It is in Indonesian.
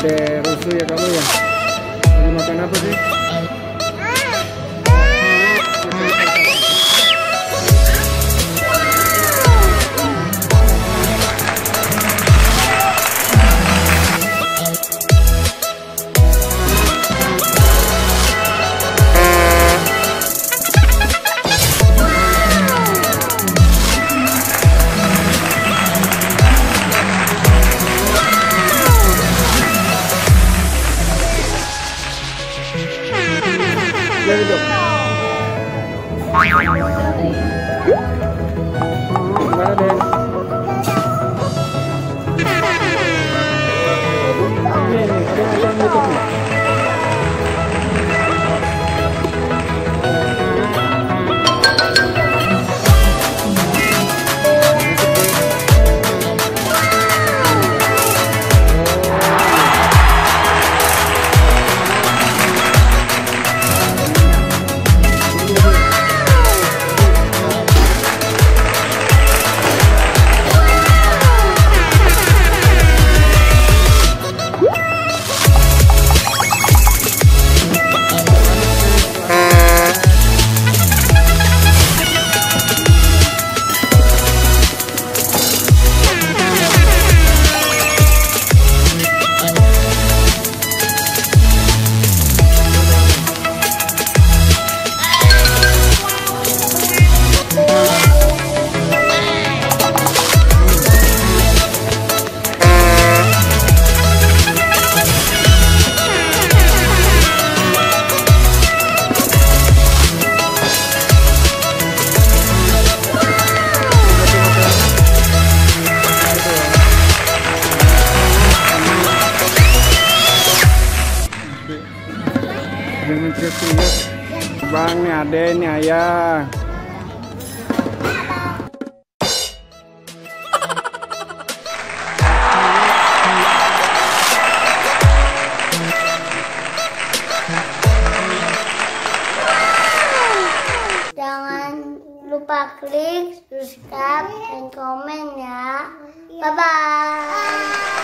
Ade rusuh ya kamu ya. Lagi makan apa sih? Jadi dong. Gimana Den? Nih, ada yang YouTube nih. Jangan teriak-teriak. Bang, nih ade, nih ayah. Jangan lupa klik subscribe dan komen ya. Bye-bye.